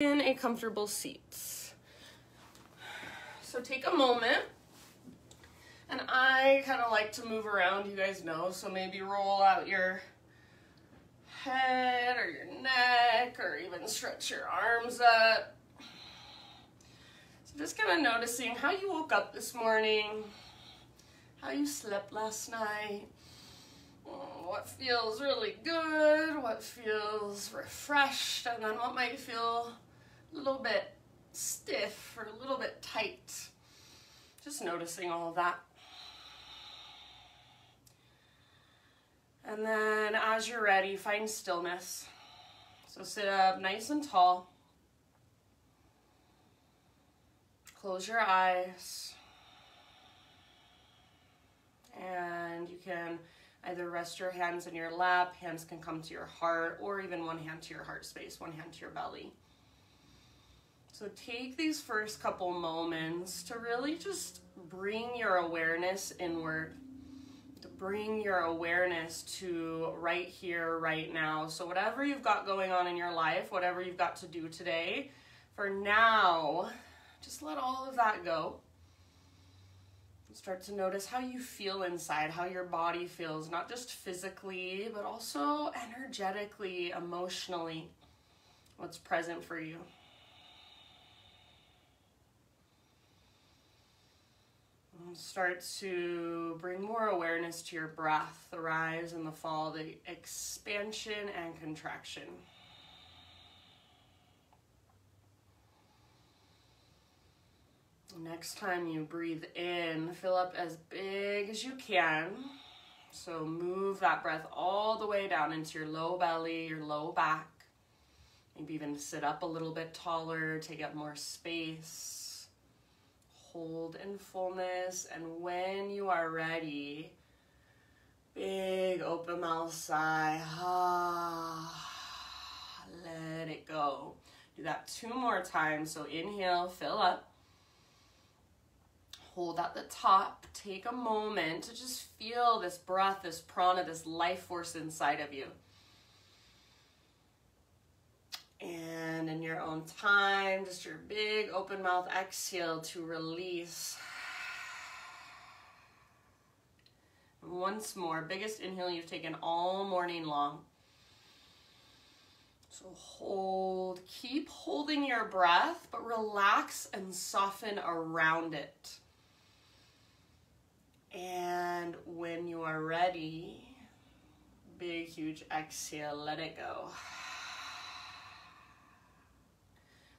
in a comfortable seat. So take a moment, and I kind of like to move around, you guys know, so maybe roll out your head or your neck, or even stretch your arms up. So just kind of noticing how you woke up this morning, how you slept last night, what feels really good, what feels refreshed, and then what might feel a little bit stiff or a little bit tight. Just noticing all of that. And then as you're ready, find stillness. So sit up nice and tall. Close your eyes. And you can either rest your hands in your lap, hands can come to your heart, or even one hand to your heart space, one hand to your belly. So take these first couple moments to really just bring your awareness inward, to bring your awareness to right here, right now. So whatever you've got going on in your life, whatever you've got to do today, for now, just let all of that go. Start to notice how you feel inside, how your body feels, not just physically, but also energetically, emotionally, what's present for you. And start to bring more awareness to your breath, the rise and the fall, the expansion and contraction. Next time you breathe in, fill up as big as you can. So move that breath all the way down into your low belly, your low back. Maybe even sit up a little bit taller, take up more space. Hold in fullness, and when you are ready, big open mouth sigh. Let it go. Do that 2 more times. So inhale, fill up. Hold at the top. Take a moment to just feel this breath, this prana, this life force inside of you. And in your own time, just your big open mouth exhale to release. And once more, biggest inhale you've taken all morning long. So hold, keep holding your breath, but relax and soften around it. And when you are ready, big, huge exhale, let it go.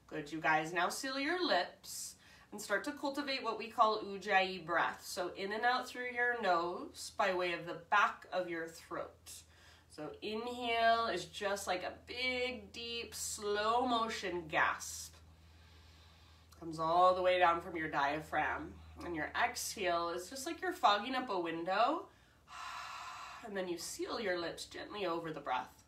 Good, you guys. Now seal your lips and start to cultivate what we call Ujjayi breath. So in and out through your nose by way of the back of your throat. So inhale is just like a big, deep, slow motion gasp. Comes all the way down from your diaphragm. And your exhale is just like you're fogging up a window. And then you seal your lips gently over the breath.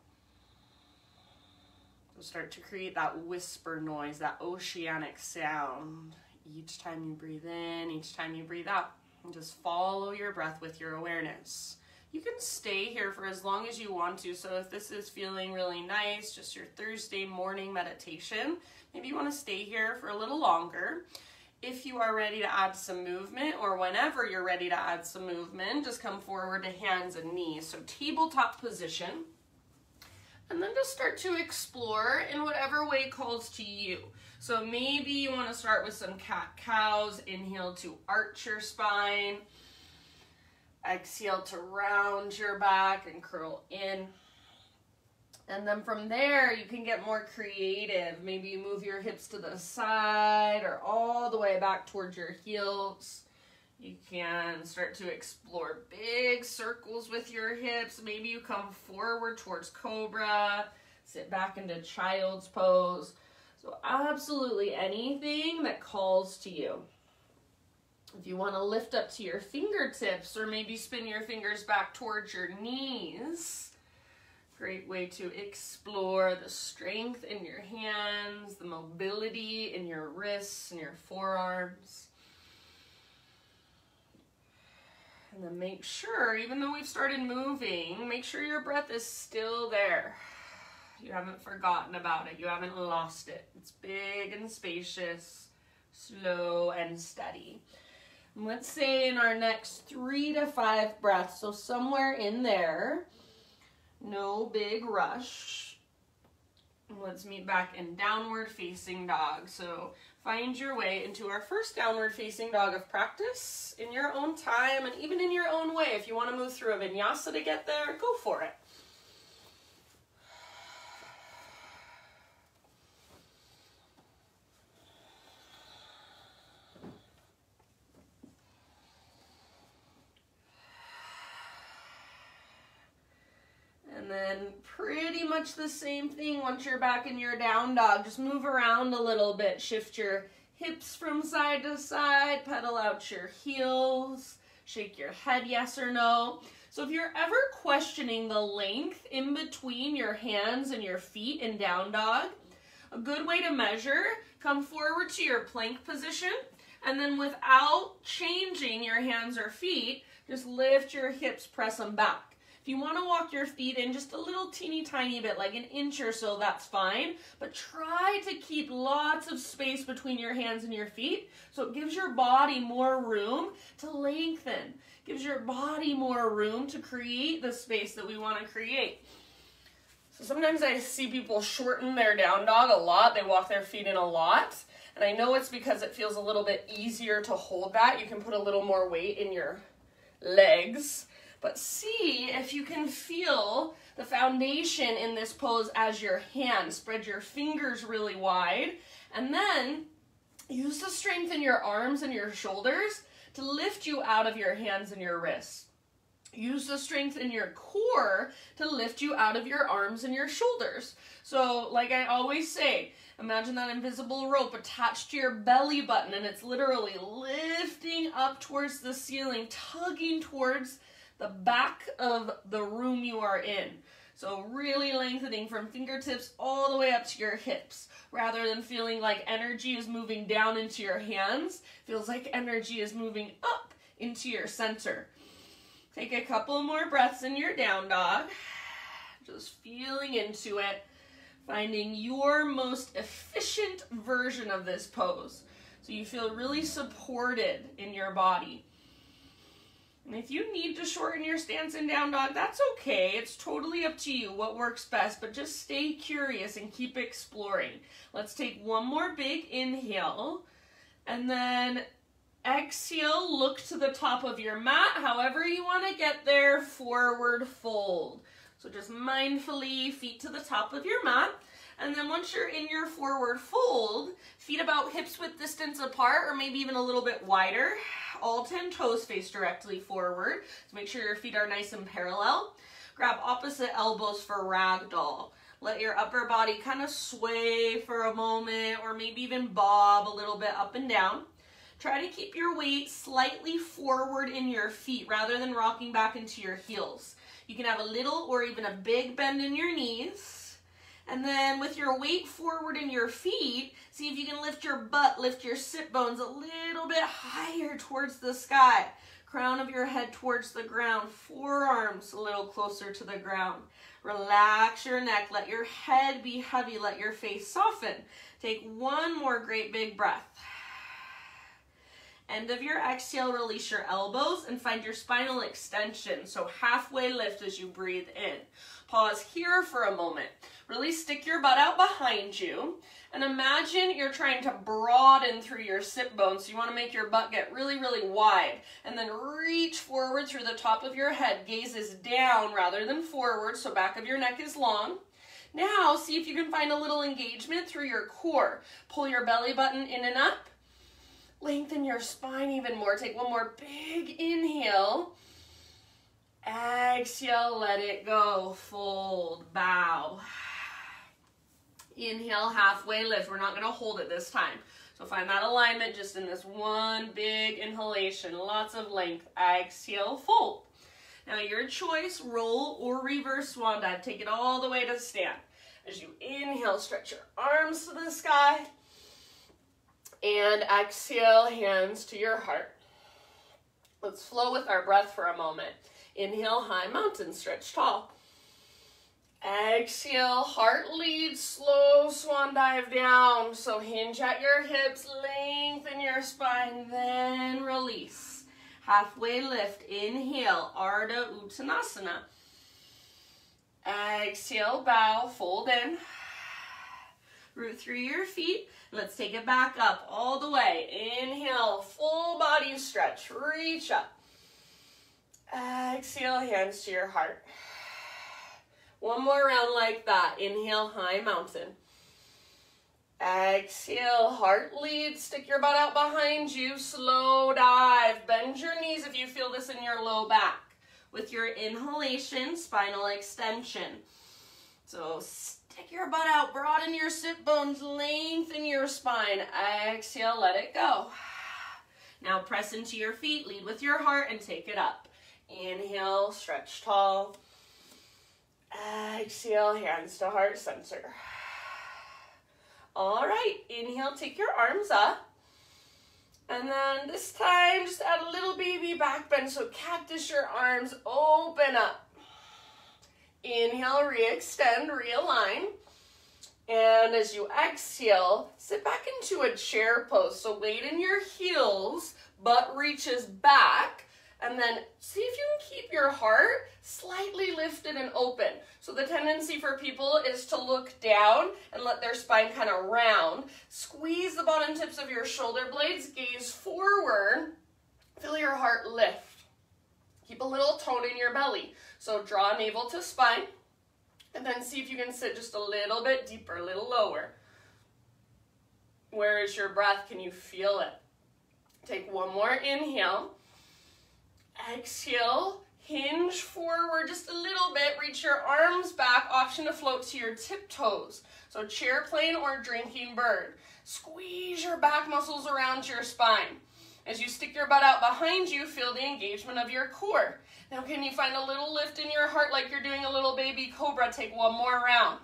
So start to create that whisper noise, that oceanic sound. Each time you breathe in, each time you breathe out. And just follow your breath with your awareness. You can stay here for as long as you want to. So if this is feeling really nice, just your Thursday morning meditation, maybe you want to stay here for a little longer. If you are ready to add some movement, or whenever you're ready to add some movement, just come forward to hands and knees. So tabletop position. And then just start to explore in whatever way calls to you. So maybe you want to start with some cat-cows. Inhale to arch your spine. Exhale to round your back and curl in. And then from there, you can get more creative. Maybe you move your hips to the side or all the way back towards your heels. You can start to explore big circles with your hips. Maybe you come forward towards cobra, sit back into child's pose. So absolutely anything that calls to you. If you want to lift up to your fingertips, or maybe spin your fingers back towards your knees, great way to explore the strength in your hands, the mobility in your wrists and your forearms. And then make sure, even though we've started moving, make sure your breath is still there. You haven't forgotten about it. You haven't lost it. It's big and spacious, slow and steady. And let's say in our next 3 to 5 breaths, so somewhere in there, no big rush. Let's meet back in downward facing dog. So find your way into our first downward facing dog of practice in your own time and even in your own way. If you want to move through a vinyasa to get there, go for it. And then pretty much the same thing once you're back in your down dog. Just move around a little bit. Shift your hips from side to side. Pedal out your heels. Shake your head yes or no. So if you're ever questioning the length in between your hands and your feet in down dog, a good way to measure, come forward to your plank position. And then without changing your hands or feet, just lift your hips, press them back. If you want to walk your feet in just a little teeny tiny bit, like an inch or so, that's fine. But try to keep lots of space between your hands and your feet so it gives your body more room to lengthen. Gives your body more room to create the space that we want to create. So sometimes I see people shorten their down dog a lot. They walk their feet in a lot. And I know it's because it feels a little bit easier to hold that. You can put a little more weight in your legs. But see if you can feel the foundation in this pose as your hands. Spread your fingers really wide. And then use the strength in your arms and your shoulders to lift you out of your hands and your wrists. Use the strength in your core to lift you out of your arms and your shoulders. So like I always say, imagine that invisible rope attached to your belly button and it's literally lifting up towards the ceiling, tugging towards the back of the room you are in. So really lengthening from fingertips all the way up to your hips. Rather than feeling like energy is moving down into your hands, feels like energy is moving up into your center. Take a couple more breaths in your down dog. Just feeling into it. Finding your most efficient version of this pose. So you feel really supported in your body. And if you need to shorten your stance in down dog, that's okay. It's totally up to you what works best, but just stay curious and keep exploring. Let's take one more big inhale, and then exhale, look to the top of your mat. However you want to get there, forward fold. So just mindfully, feet to the top of your mat. And then once you're in your forward fold, feet about hips width distance apart or maybe even a little bit wider. All 10 toes face directly forward. So make sure your feet are nice and parallel. Grab opposite elbows for ragdoll. Let your upper body kind of sway for a moment or maybe even bob a little bit up and down. Try to keep your weight slightly forward in your feet rather than rocking back into your heels. You can have a little or even a big bend in your knees. And then with your weight forward in your feet, see if you can lift your butt, lift your sit bones a little bit higher towards the sky. Crown of your head towards the ground, forearms a little closer to the ground. Relax your neck, let your head be heavy, let your face soften. Take one more great big breath. End of your exhale, release your elbows and find your spinal extension. So halfway lift as you breathe in. Pause here for a moment. Really stick your butt out behind you and imagine you're trying to broaden through your sit bones. So you want to make your butt get really, really wide and then reach forward through the top of your head. Gaze is down rather than forward, so back of your neck is long. Now see if you can find a little engagement through your core. Pull your belly button in and up. Lengthen your spine even more. Take one more big inhale. Exhale, let it go. Fold, bow. Inhale, halfway lift. We're not going to hold it this time. So find that alignment just in this one big inhalation. Lots of length. Exhale, fold. Now your choice, roll or reverse swan dive. Take it all the way to stand. As you inhale, stretch your arms to the sky. And exhale, hands to your heart. Let's flow with our breath for a moment. Inhale, high mountain, stretch tall. Exhale, heart leads, slow swan dive down. So hinge at your hips, lengthen your spine, then release. Halfway lift, inhale, Ardha Uttanasana. Exhale, bow, fold in. Root through your feet. Let's take it back up all the way. Inhale, full body stretch, reach up. Exhale, hands to your heart. One more round like that. Inhale, high mountain. Exhale, heart lead. Stick your butt out behind you. Slow dive. Bend your knees if you feel this in your low back. With your inhalation, spinal extension. So stick your butt out, broaden your sit bones, lengthen your spine. Exhale, let it go. Now press into your feet, lead with your heart, and take it up. Inhale, stretch tall. Exhale, hands to heart center. All right, inhale, take your arms up. And then this time, just add a little baby back bend. So cactus your arms, open up. Inhale, re-extend, realign. And as you exhale, sit back into a chair pose. So weight in your heels, butt reaches back. And then see if you can keep your heart slightly lifted and open. So the tendency for people is to look down and let their spine kind of round. Squeeze the bottom tips of your shoulder blades, gaze forward, feel your heart lift. Keep a little tone in your belly. So draw navel to spine, and then see if you can sit just a little bit deeper, a little lower. Where is your breath? Can you feel it? Take one more inhale. Exhale, hinge forward just a little bit, reach your arms back, option to float to your tiptoes. So chair plane or drinking bird. Squeeze your back muscles around your spine. As you stick your butt out behind you, feel the engagement of your core. Now can you find a little lift in your heart like you're doing a little baby cobra? Take one more round.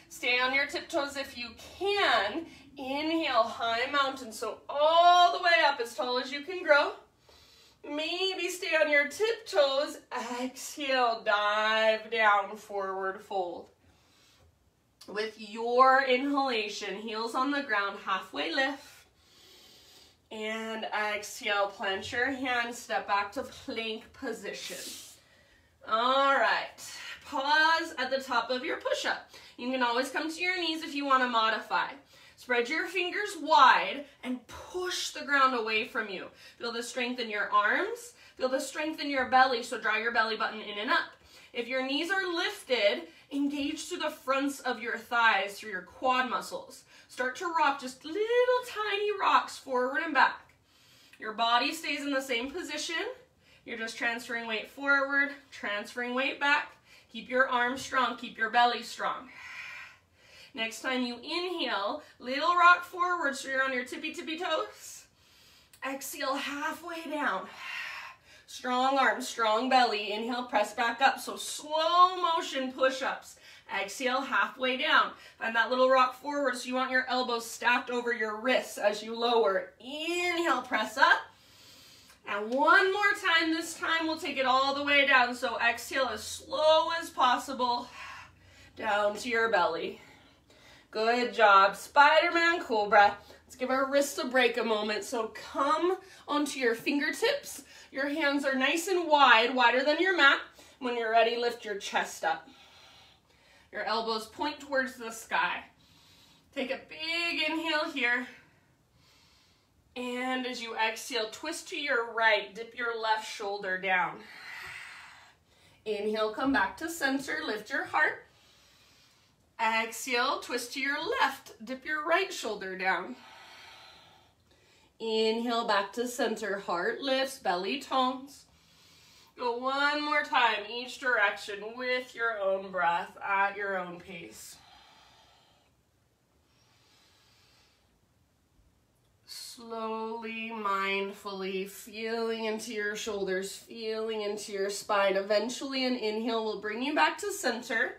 Stay on your tiptoes if you can. Inhale, high mountain, so all the way up as tall as you can grow. Maybe stay on your tiptoes. Exhale, dive down, forward fold. With your inhalation, heels on the ground, halfway lift. And exhale, plant your hands, step back to plank position. All right, pause at the top of your push-up. You can always come to your knees if you want to modify. Spread your fingers wide and push the ground away from you. Feel the strength in your arms. Feel the strength in your belly, so draw your belly button in and up. If your knees are lifted, engage through the fronts of your thighs, through your quad muscles. Start to rock, just little tiny rocks forward and back. Your body stays in the same position. You're just transferring weight forward, transferring weight back. Keep your arms strong, keep your belly strong. Next time you inhale, little rock forward so you're on your tippy toes. Exhale, halfway down. Strong arms, strong belly. Inhale, press back up. So slow motion push-ups. Exhale, halfway down. Find that little rock forward so you want your elbows stacked over your wrists as you lower. Inhale, press up. And one more time. This time we'll take it all the way down. So exhale as slow as possible. Down to your belly. Good job. Spider-Man Cobra. Let's give our wrists a break a moment. So come onto your fingertips. Your hands are nice and wide, wider than your mat. When you're ready, lift your chest up. Your elbows point towards the sky. Take a big inhale here. And as you exhale, twist to your right. Dip your left shoulder down. Inhale, come back to center. Lift your heart. Exhale, twist to your left. Dip your right shoulder down. Inhale, back to center. Heart lifts, belly tones. Go one more time, each direction with your own breath at your own pace. Slowly, mindfully, feeling into your shoulders, feeling into your spine. Eventually, an inhale will bring you back to center.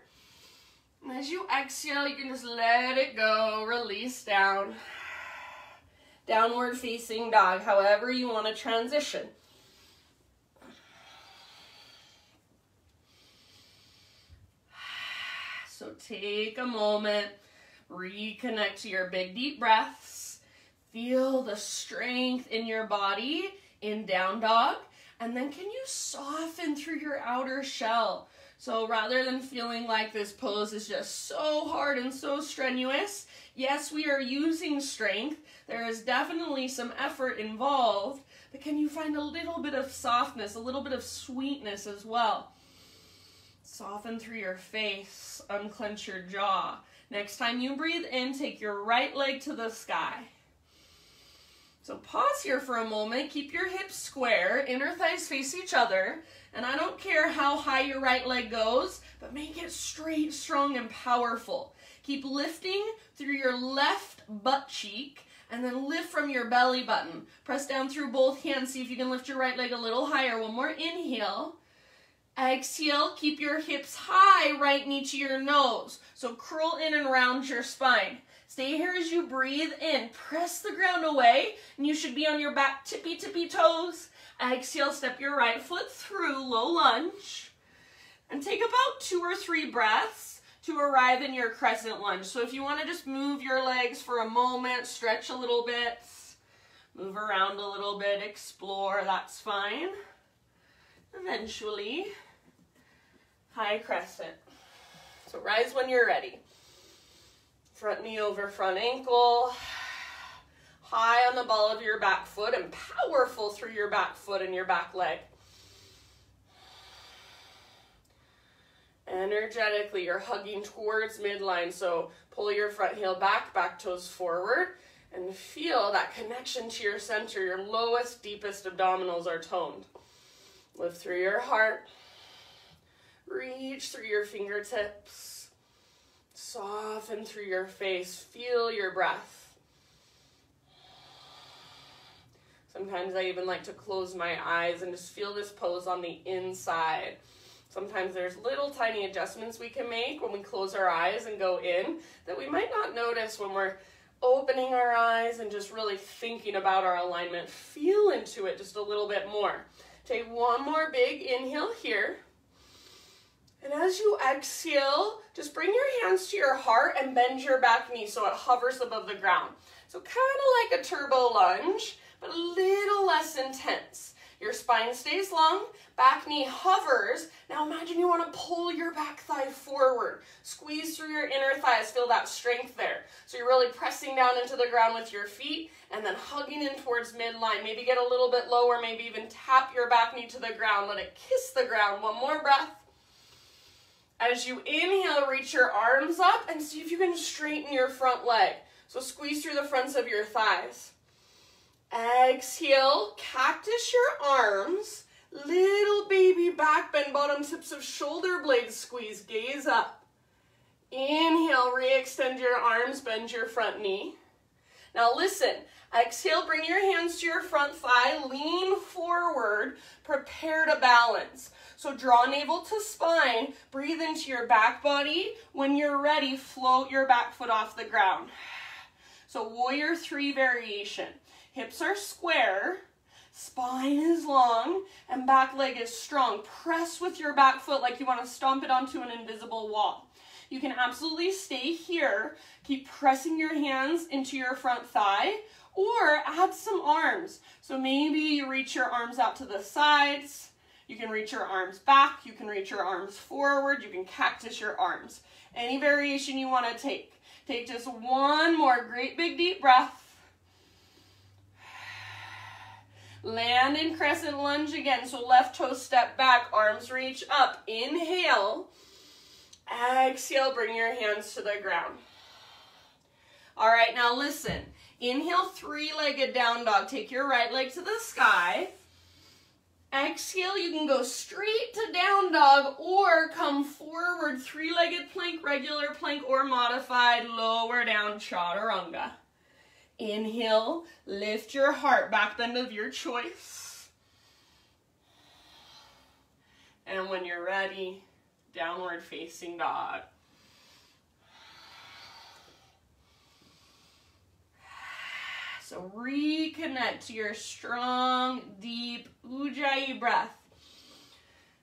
And as you exhale, you can just let it go, release down. Downward facing dog, however you want to transition. So take a moment, reconnect to your big deep breaths. Feel the strength in your body in down dog. And then can you soften through your outer shell? So rather than feeling like this pose is just so hard and so strenuous, yes, we are using strength. There is definitely some effort involved, but can you find a little bit of softness, a little bit of sweetness as well? Soften through your face, unclench your jaw. Next time you breathe in, take your right leg to the sky. So pause here for a moment, keep your hips square, inner thighs face each other, and I don't care how high your right leg goes, but make it straight, strong, and powerful. Keep lifting through your left butt cheek, and then lift from your belly button. Press down through both hands, see if you can lift your right leg a little higher. One more inhale. Exhale, keep your hips high, right knee to your nose. So curl in and round your spine. Stay here as you breathe in. Press the ground away, and you should be on your back tippy toes. Exhale, step your right foot through, low lunge. And take about 2 or 3 breaths to arrive in your crescent lunge. So if you want to just move your legs for a moment, stretch a little bit, move around a little bit, explore, that's fine. Eventually, high crescent. So rise when you're ready. Front knee over front ankle, high on the ball of your back foot and powerful through your back foot and your back leg. Energetically, you're hugging towards midline, so pull your front heel back, back toes forward, and feel that connection to your center. Your lowest, deepest abdominals are toned. Lift through your heart, reach through your fingertips. Soften through your face. Feel your breath. Sometimes I even like to close my eyes and just feel this pose on the inside. Sometimes there's little tiny adjustments we can make when we close our eyes and go in that we might not notice when we're opening our eyes and just really thinking about our alignment. Feel into it just a little bit more. Take one more big inhale here. And as you exhale, just bring your hands to your heart and bend your back knee so it hovers above the ground. So kind of like a turbo lunge, but a little less intense. Your spine stays long, back knee hovers. Now imagine you want to pull your back thigh forward. Squeeze through your inner thighs, feel that strength there. So you're really pressing down into the ground with your feet and then hugging in towards midline. Maybe get a little bit lower, maybe even tap your back knee to the ground. Let it kiss the ground. One more breath. As you inhale, reach your arms up and see if you can straighten your front leg. So squeeze through the fronts of your thighs. Exhale, cactus your arms. Little baby back bend, bottom tips of shoulder blades squeeze, gaze up. Inhale, re-extend your arms, bend your front knee. Now listen, exhale, bring your hands to your front thigh, lean forward, prepare to balance. So draw navel to spine, breathe into your back body. When you're ready, float your back foot off the ground. So warrior 3 variation. Hips are square, spine is long, and back leg is strong. Press with your back foot like you want to stomp it onto an invisible wall. You can absolutely stay here, keep pressing your hands into your front thigh, or add some arms. So maybe you reach your arms out to the sides. You can reach your arms back, you can reach your arms forward, you can cactus your arms. Any variation you want to take. Take just one more great big deep breath. Land in crescent lunge again, so left toe step back, arms reach up. Inhale, exhale, bring your hands to the ground. All right, now listen. Inhale, 3-legged down dog. Take your right leg to the sky. Exhale, you can go straight to down dog or come forward, 3-legged plank, regular plank, or modified lower down chaturanga. Inhale, lift your heart, back bend of your choice. And when you're ready, downward facing dog. So reconnect to your strong, deep Ujjayi breath.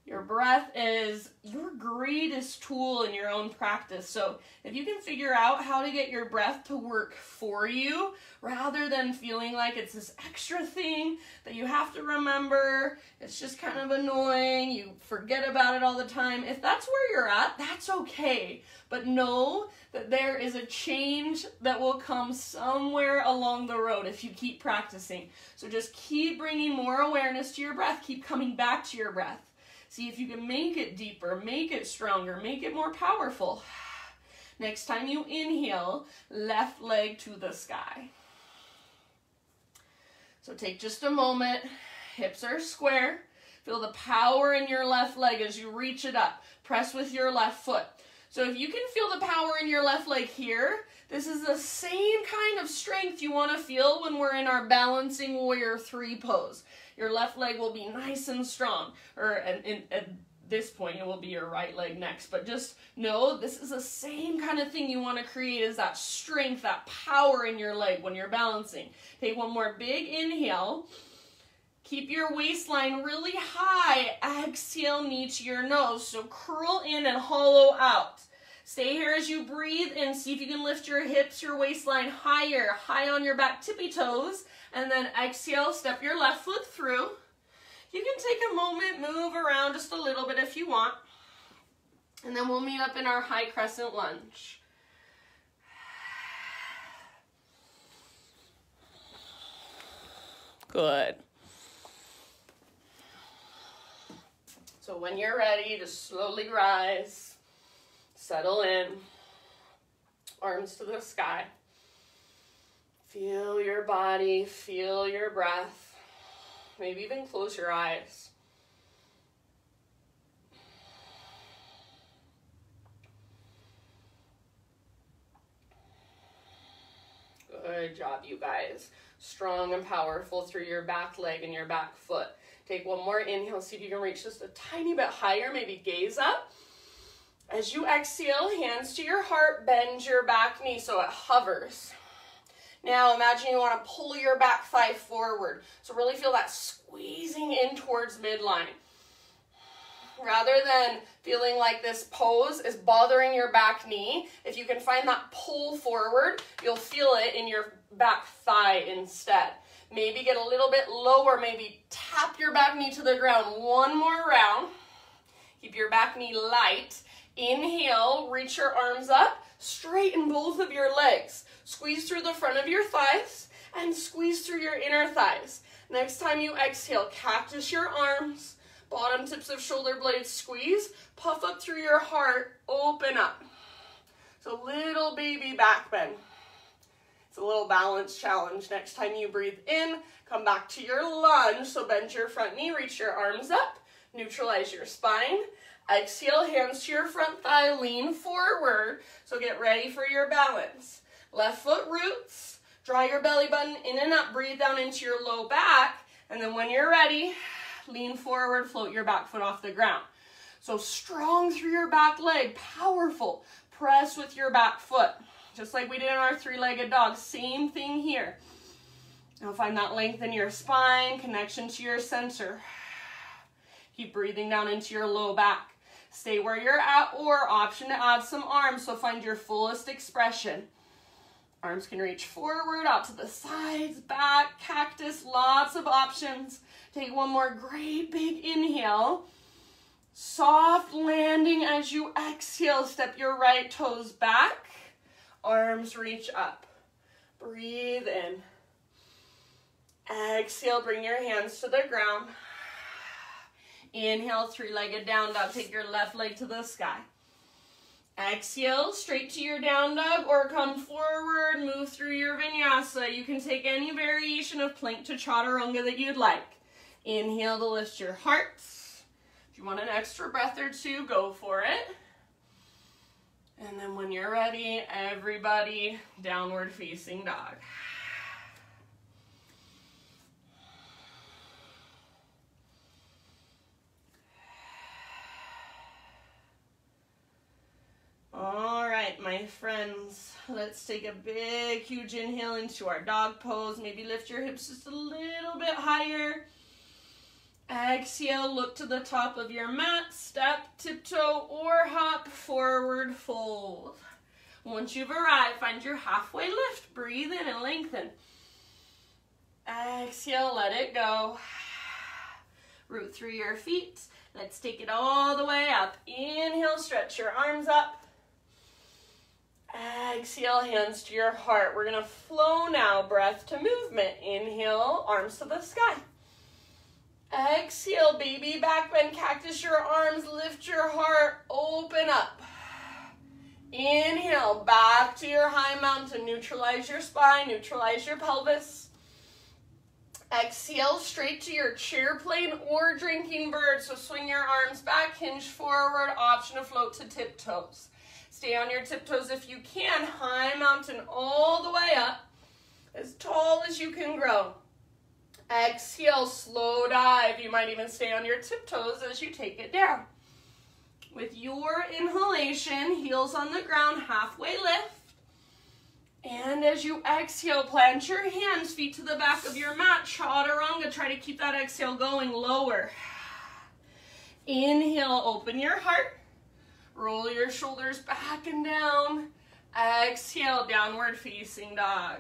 Your breath is your greatest tool in your own practice. So if you can figure out how to get your breath to work for you, rather than feeling like it's this extra thing that you have to remember, it's just kind of annoying, you forget about it all the time. If that's where you're at, that's okay. But know that there is a change that will come somewhere along the road if you keep practicing. So just keep bringing more awareness to your breath. Keep coming back to your breath. See if you can make it deeper, make it stronger, make it more powerful. Next time you inhale, left leg to the sky. So take just a moment, hips are square. Feel the power in your left leg as you reach it up. Press with your left foot. So if you can feel the power in your left leg here, this is the same kind of strength you want to feel when we're in our balancing warrior 3 pose. Your left leg will be nice and strong, or at this point it will be your right leg next, but just know this is the same kind of thing you want to create, is that strength, that power in your leg when you're balancing. Take one more big inhale. Keep your waistline really high. Exhale, knee to your nose. So curl in and hollow out. Stay here as you breathe in. See if you can lift your hips, your waistline higher, high on your back tippy toes. And then exhale, step your left foot through. You can take a moment, move around just a little bit if you want. And then we'll meet up in our high crescent lunge. Good. So when you're ready, just slowly rise, settle in, arms to the sky. Feel your body, feel your breath. Maybe even close your eyes. Good job, you guys. Strong and powerful through your back leg and your back foot. Take one more inhale, see if you can reach just a tiny bit higher, maybe gaze up. As you exhale, hands to your heart, bend your back knee so it hovers. Now imagine you want to pull your back thigh forward. So really feel that squeezing in towards midline. Rather than feeling like this pose is bothering your back knee, if you can find that pull forward, you'll feel it in your back thigh instead. Maybe get a little bit lower, maybe tap your back knee to the ground. One more round. Keep your back knee light. Inhale, reach your arms up, straighten both of your legs. Squeeze through the front of your thighs and squeeze through your inner thighs. Next time you exhale, cactus your arms, bottom tips of shoulder blades squeeze, puff up through your heart, open up. So little baby back bend. It's a little balance challenge. Next time you breathe in, come back to your lunge. So bend your front knee, reach your arms up, neutralize your spine. Exhale, hands to your front thigh, lean forward. So get ready for your balance. Left foot roots, draw your belly button in and up, breathe down into your low back, and then when you're ready, lean forward, float your back foot off the ground. So strong through your back leg, powerful. Press with your back foot, just like we did in our 3-legged dog. Same thing here. Now find that length in your spine, connection to your center. Keep breathing down into your low back. Stay where you're at, or option to add some arms, so find your fullest expression. Arms can reach forward, out to the sides, back, cactus, lots of options. Take one more great big inhale. Soft landing as you exhale. Step your right toes back. Arms reach up. Breathe in. Exhale, bring your hands to the ground. Inhale, 3-legged down dog. Take your left leg to the sky. Exhale, straight to your down dog, or come forward, move through your vinyasa. You can take any variation of plank to chaturanga that you'd like. Inhale to lift your heart. If you want an extra breath or two, go for it. And then when you're ready, everybody, downward facing dog. All right, my friends, let's take a big, huge inhale into our dog pose. Maybe lift your hips just a little bit higher. Exhale, look to the top of your mat, step, tiptoe, or hop, forward fold. Once you've arrived, find your halfway lift. Breathe in and lengthen. Exhale, let it go. Root through your feet. Let's take it all the way up. Inhale, stretch your arms up. Exhale, hands to your heart. We're going to flow now, breath to movement. Inhale, arms to the sky. Exhale, baby back bend, cactus your arms, lift your heart, open up. Inhale, back to your high mountain, neutralize your spine, neutralize your pelvis. Exhale, straight to your chair plane or drinking bird. So swing your arms back, hinge forward, option to float to tiptoes. Stay on your tiptoes if you can. High mountain all the way up, as tall as you can grow. Exhale, slow dive. You might even stay on your tiptoes as you take it down. With your inhalation, heels on the ground, halfway lift. And as you exhale, plant your hands, feet to the back of your mat, chaturanga. Try to keep that exhale going lower. Inhale, open your heart. Roll your shoulders back and down. Exhale, downward facing dog.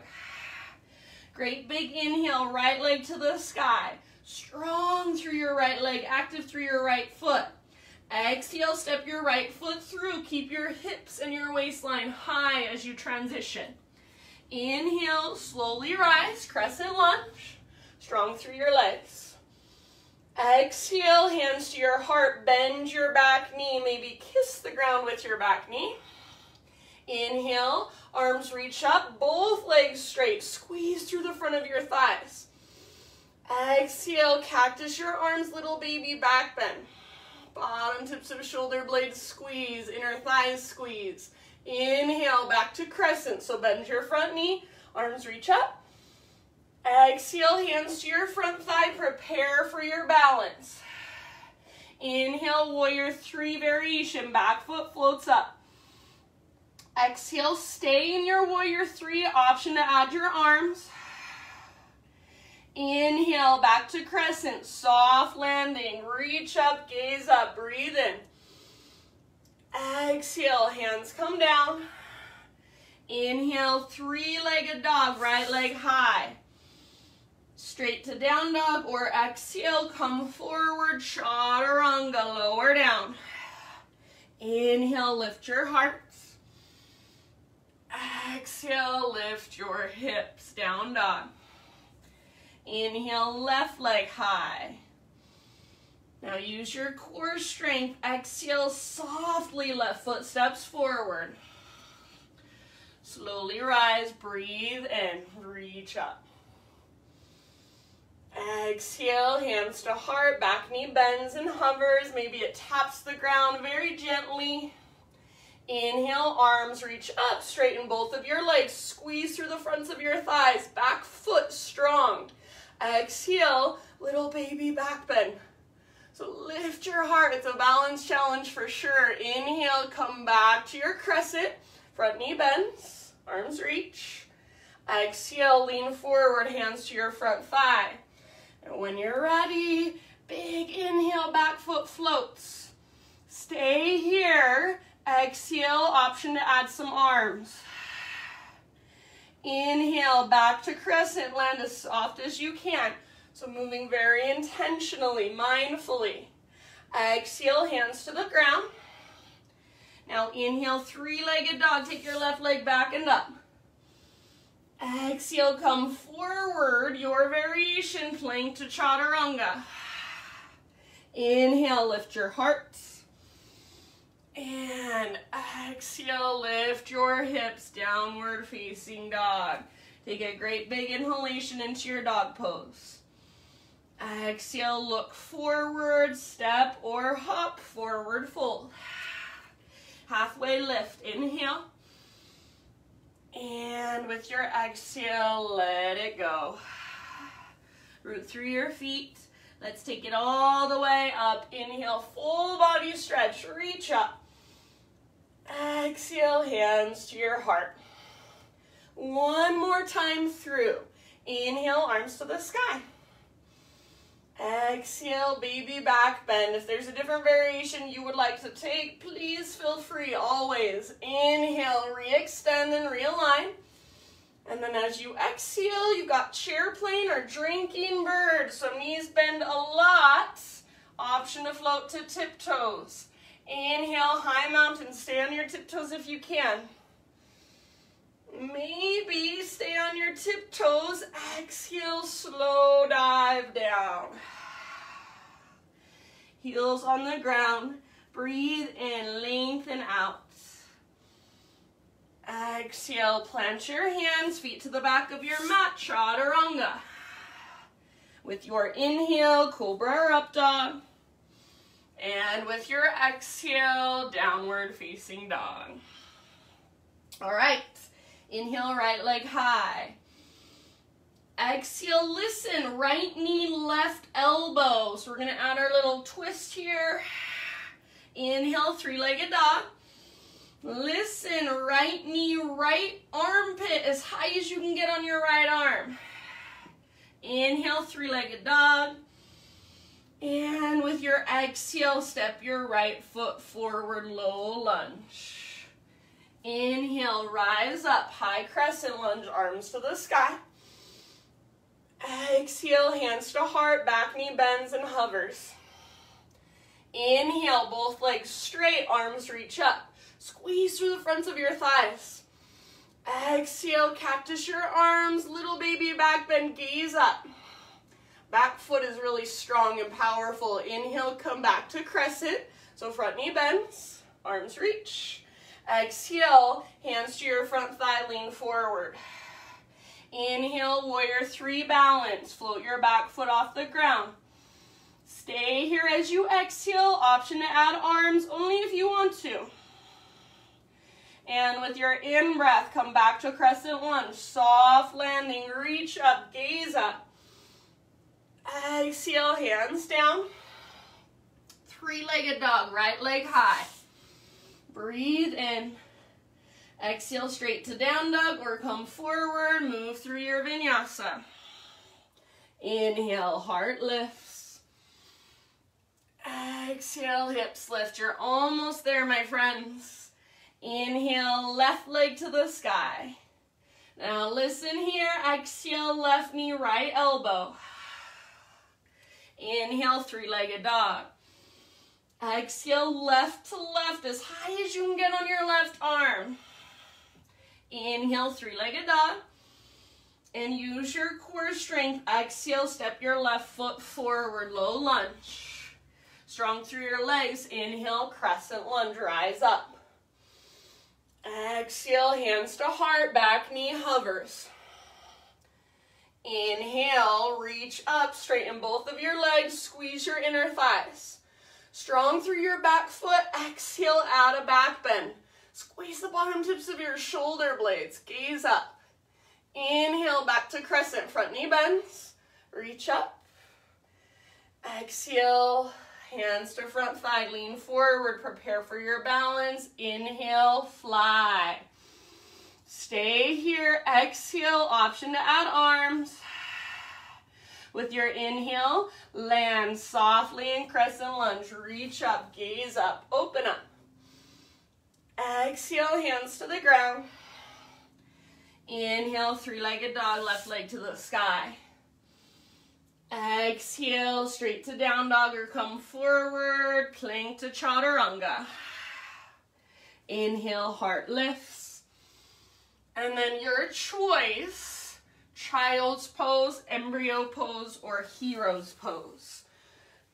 Great big inhale, right leg to the sky. Strong through your right leg, active through your right foot. Exhale, step your right foot through. Keep your hips and your waistline high as you transition. Inhale, slowly rise, crescent lunge. Strong through your legs. Exhale, hands to your heart, bend your back knee. Maybe kiss the ground with your back knee. Inhale, arms reach up, both legs straight. Squeeze through the front of your thighs. Exhale, cactus your arms, little baby back bend. Bottom tips of shoulder blades squeeze, inner thighs squeeze. Inhale, back to crescent. So bend your front knee, arms reach up. Exhale, hands to your front thigh, prepare for your balance. Inhale, warrior three variation, back foot floats up. Exhale, stay in your warrior three, option to add your arms. Inhale, back to crescent, soft landing, reach up, gaze up, breathe in. Exhale, hands come down. Inhale, three-legged dog, right leg high. Straight to down dog, or exhale, come forward, chaturanga, lower down. Inhale, lift your heart. Exhale, lift your hips, down dog. Inhale, left leg high. Now use your core strength. Exhale, softly left foot steps forward. Slowly rise, breathe in, reach up. Exhale, hands to heart, back knee bends and hovers. Maybe it taps the ground very gently. Inhale, arms reach up, straighten both of your legs, squeeze through the fronts of your thighs, back foot strong. Exhale, little baby back bend. So lift your heart, it's a balance challenge for sure. Inhale, come back to your crescent, front knee bends, arms reach. Exhale, lean forward, hands to your front thigh. And when you're ready, big inhale, back foot floats. Stay here. Exhale, option to add some arms. Inhale, back to crescent, land as soft as you can. So moving very intentionally, mindfully. Exhale, hands to the ground. Now inhale, three-legged dog. Take your left leg back and up. Exhale, come forward, your variation, plank to chaturanga. Inhale, lift your heart. And exhale, lift your hips, downward facing dog. Take a great big inhalation into your dog pose. Exhale, look forward, step or hop, forward fold. Halfway lift, inhale. And with your exhale, let it go. Root through your feet. Let's take it all the way up. Inhale, full body stretch, reach up. Exhale, hands to your heart. One more time through. Inhale, arms to the sky. Exhale, baby back bend. If there's a different variation you would like to take, please feel free, always. Inhale, re-extend and realign. And then as you exhale, you've got chair plane or drinking bird. So knees bend a lot. Option to float to tiptoes. Inhale, high mountain. Stay on your tiptoes if you can. Maybe stay on your tiptoes. Exhale, slow dive down. Heels on the ground. Breathe in, lengthen out. Exhale, plant your hands, feet to the back of your mat, chaturanga. With your inhale, cobra or up dog. And with your exhale, downward facing dog. All right, inhale, right leg high. Exhale, listen, right knee, left elbow. So we're gonna add our little twist here. Inhale, three-legged dog. Listen, right knee, right armpit as high as you can get on your right arm. Inhale, three-legged dog. And with your exhale, step your right foot forward, low lunge. Inhale, rise up, high crescent lunge, arms to the sky. Exhale, hands to heart, back knee bends and hovers. Inhale, both legs straight, arms reach up. Squeeze through the fronts of your thighs. Exhale, cactus your arms, little baby back bend, gaze up. Back foot is really strong and powerful. Inhale, come back to crescent. So front knee bends, arms reach. Exhale, hands to your front thigh, lean forward. Inhale, warrior three, balance. Float your back foot off the ground. Stay here as you exhale. Option to add arms only if you want to. And with your in-breath, come back to crescent lunge. Soft landing, reach up, gaze up. Exhale, hands down. Three-legged dog, right leg high. Breathe in. Exhale, straight to down dog or come forward. Move through your vinyasa. Inhale, heart lifts. Exhale, hips lift. You're almost there, my friends. Inhale, left leg to the sky. Now listen here. Exhale, left knee, right elbow. Inhale, three-legged dog. Exhale, left to left as high as you can get on your left arm. Inhale, three-legged dog. And use your core strength. Exhale, step your left foot forward, low lunge. Strong through your legs. Inhale, crescent lunge, rise up. Exhale, hands to heart, back knee hovers. Inhale, reach up, straighten both of your legs, squeeze your inner thighs. Strong through your back foot, exhale, add a back bend. Squeeze the bottom tips of your shoulder blades, gaze up. Inhale, back to crescent, front knee bends, reach up. Exhale, hands to front thigh, lean forward, prepare for your balance. Inhale, fly. Stay here, exhale, option to add arms. With your inhale, land softly in crescent lunge, reach up, gaze up, open up. Exhale, hands to the ground. Inhale, three-legged dog, left leg to the sky. Exhale, straight to down dog or come forward, plank to chaturanga. Inhale, heart lifts. And then your choice, child's pose, embryo pose, or hero's pose.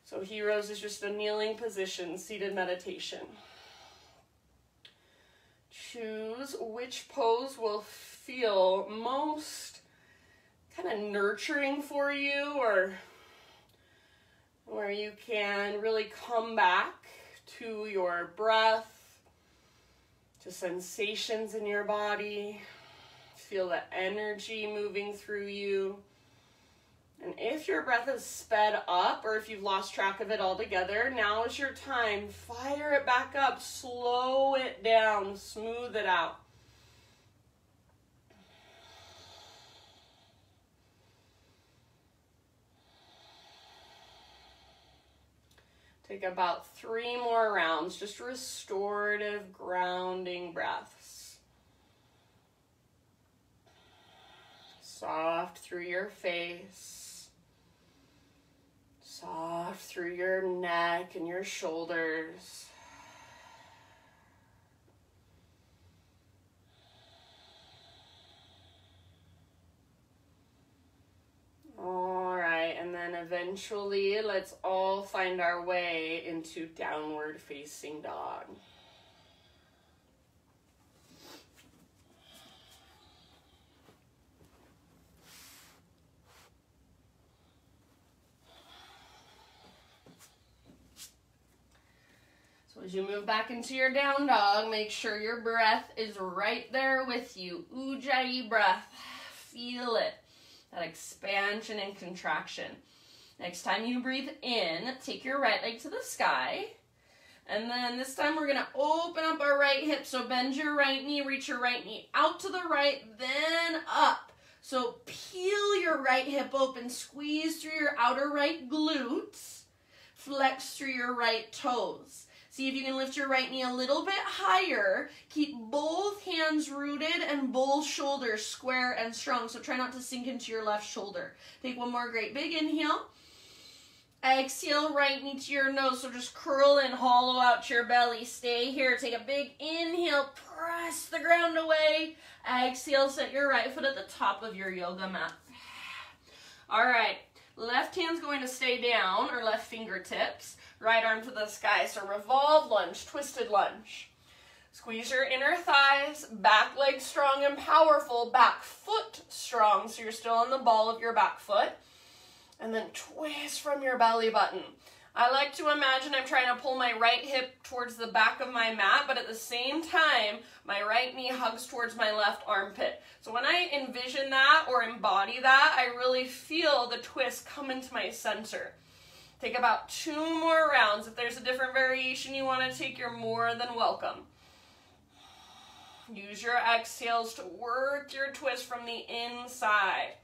So hero's is just a kneeling position, seated meditation. Choose which pose will feel most kind of nurturing for you, or where you can really come back to your breath, to sensations in your body. Feel the energy moving through you. And if your breath is sped up, or if you've lost track of it altogether, now is your time. Fire it back up, slow it down, smooth it out. Take about 3 more rounds, just restorative grounding breaths. Soft through your face, soft through your neck and your shoulders. All right, and then eventually let's all find our way into downward facing dog. So as you move back into your down dog, make sure your breath is right there with you. Ujjayi breath. Feel it. That expansion and contraction. Next time you breathe in, take your right leg to the sky. And then this time we're going to open up our right hip. So bend your right knee, reach your right knee out to the right, then up. So peel your right hip open, squeeze through your outer right glutes, flex through your right toes. See if you can lift your right knee a little bit higher. Keep both hands rooted and both shoulders square and strong. So try not to sink into your left shoulder. Take one more great big inhale. Exhale, right knee to your nose. So just curl and hollow out your belly. Stay here. Take a big inhale. Press the ground away. Exhale, set your right foot at the top of your yoga mat. All right. Left hand's going to stay down, or left fingertips. Right arm to the sky. So revolve lunge, twisted lunge. Squeeze your inner thighs, back leg strong and powerful, back foot strong, so you're still on the ball of your back foot. And then twist from your belly button. I like to imagine I'm trying to pull my right hip towards the back of my mat, but at the same time, my right knee hugs towards my left armpit. So when I envision that or embody that, I really feel the twist come into my center. Take about 2 more rounds. If there's a different variation you want to take, you're more than welcome. Use your exhales to work your twist from the inside.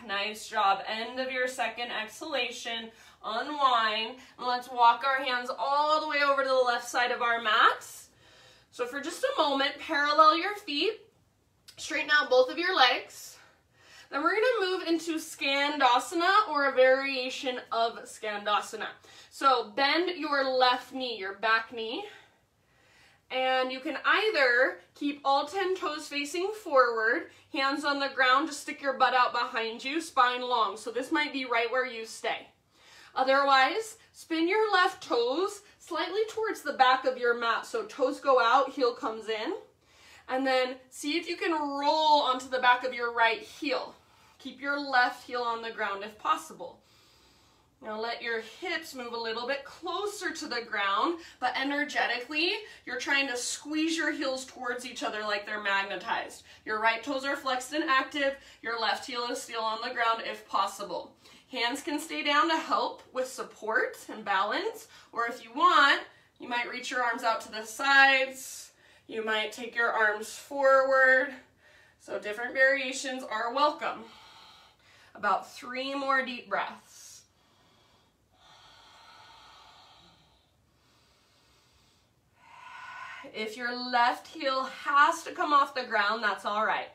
Nice job. End of your second exhalation. Unwind. And let's walk our hands all the way over to the left side of our mats. So for just a moment, parallel your feet. Straighten out both of your legs. Then we're going to move into Skandasana, or a variation of Skandasana. So bend your left knee, your back knee. And you can either keep all 10 toes facing forward, hands on the ground, just stick your butt out behind you, spine long. So this might be right where you stay. Otherwise, spin your left toes slightly towards the back of your mat. So toes go out, heel comes in. And then see if you can roll onto the back of your right heel. Keep your left heel on the ground if possible. Now let your hips move a little bit closer to the ground, but energetically, you're trying to squeeze your heels towards each other like they're magnetized. Your right toes are flexed and active. Your left heel is still on the ground if possible. Hands can stay down to help with support and balance, or if you want, you might reach your arms out to the sides. You might take your arms forward. So different variations are welcome. About 3 more deep breaths. If your left heel has to come off the ground, that's all right.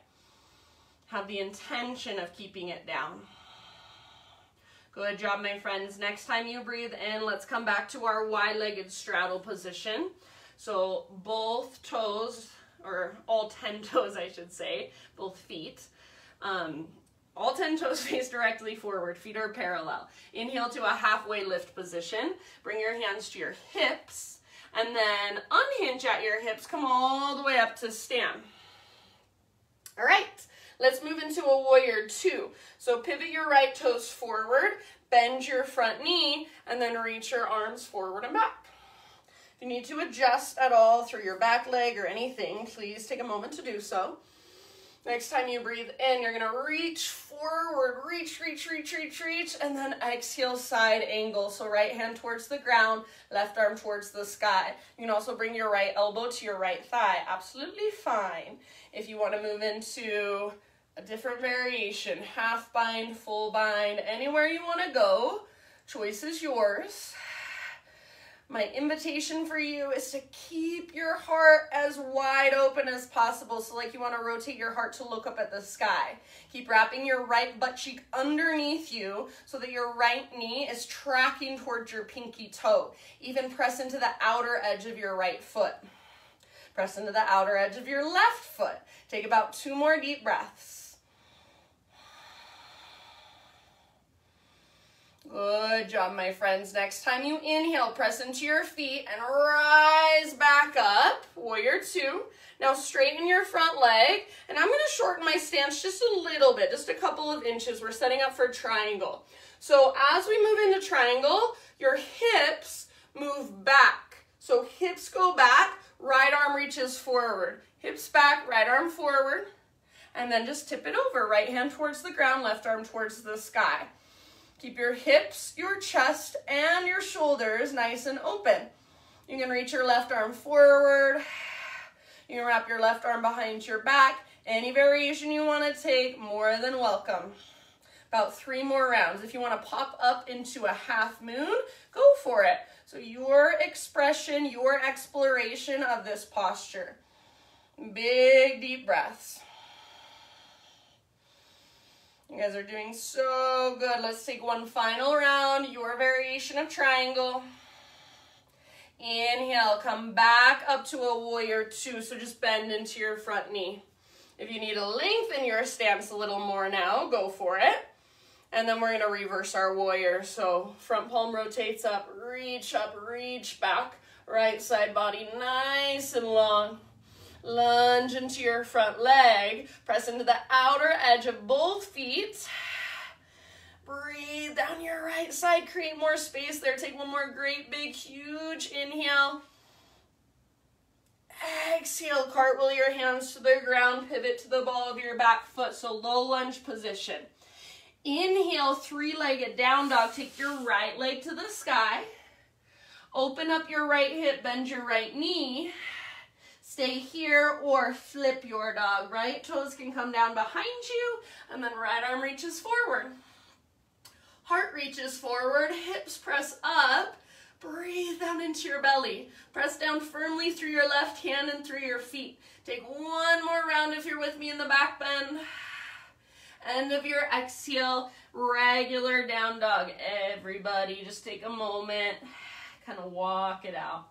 Have the intention of keeping it down. Good job, my friends. Next time you breathe in, let's come back to our wide-legged straddle position. So both toes, or all 10 toes, I should say, both feet. All 10 toes face directly forward. Feet are parallel. Inhale to a halfway lift position. Bring your hands to your hips. And then unhinge at your hips. Come all the way up to stand. All right. Let's move into a warrior 2. So pivot your right toes forward. Bend your front knee. And then reach your arms forward and back. If you need to adjust at all through your back leg or anything, please take a moment to do so. Next time you breathe in, you're going to reach forward, reach, and then exhale, side angle. So right hand towards the ground, left arm towards the sky. You can also bring your right elbow to your right thigh. Absolutely fine. If you want to move into a different variation, half bind, full bind, anywhere you want to go, Choice is yours. My invitation for you is to keep your heart as wide open as possible. So like you want to rotate your heart to look up at the sky. Keep wrapping your right butt cheek underneath you so that your right knee is tracking towards your pinky toe. Even press into the outer edge of your right foot. Press into the outer edge of your left foot. Take about 2 more deep breaths. Good job, my friends. Next time you inhale, press into your feet and rise back up. Warrior 2. Now straighten your front leg, and I'm going to shorten my stance just a little bit, just a couple of inches. We're setting up for triangle. So as we move into triangle, your hips move back. So hips go back, right arm reaches forward. Hips back, right arm forward, and then just tip it over. Right hand towards the ground, left arm towards the sky. Keep your hips, your chest, and your shoulders nice and open. You can reach your left arm forward. You can wrap your left arm behind your back. Any variation you want to take, more than welcome. About 3 more rounds. If you want to pop up into a half moon, go for it. So your expression, your exploration of this posture. Big, deep breaths. You guys are doing so good. Let's take one final round. Your variation of triangle. Inhale, come back up to a warrior 2. So just bend into your front knee. If you need to lengthen your stance a little more now, go for it. And then we're going to reverse our warrior. So front palm rotates up, reach back. Right side body nice and long. Lunge into your front leg. Press into the outer edge of both feet. Breathe down your right side. Create more space there. Take one more great, big, huge inhale. Exhale. Cartwheel your hands to the ground. Pivot to the ball of your back foot. So low lunge position. Inhale, 3-legged down dog. Take your right leg to the sky. Open up your right hip. Bend your right knee. Stay here or flip your dog. Right toes can come down behind you, and then right arm reaches forward. Heart reaches forward, hips press up. Breathe down into your belly. Press down firmly through your left hand and through your feet. Take one more round if you're with me in the back bend. End of your exhale, regular down dog. Everybody, just take a moment, kind of walk it out.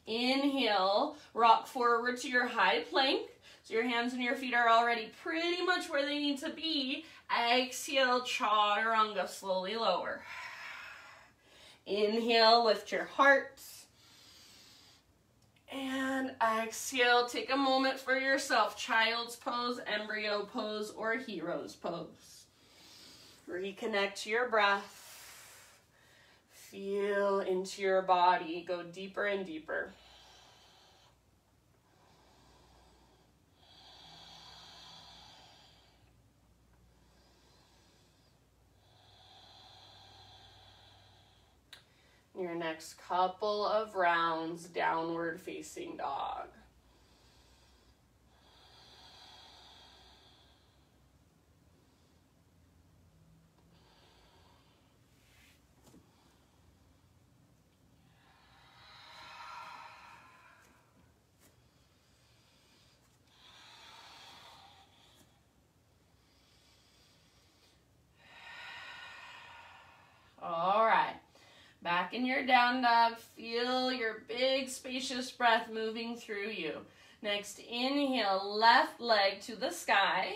Inhale, rock forward to your high plank. So your hands and your feet are already pretty much where they need to be. Exhale, chaturanga, slowly lower. Inhale, lift your heart. And exhale, take a moment for yourself. Child's pose, embryo pose, or hero's pose. Reconnect to your breath. Feel into your body. Go deeper and deeper. Your next couple of rounds, downward facing dog. All right. Back in your down dog, feel your big spacious breath moving through you. Next, inhale, left leg to the sky.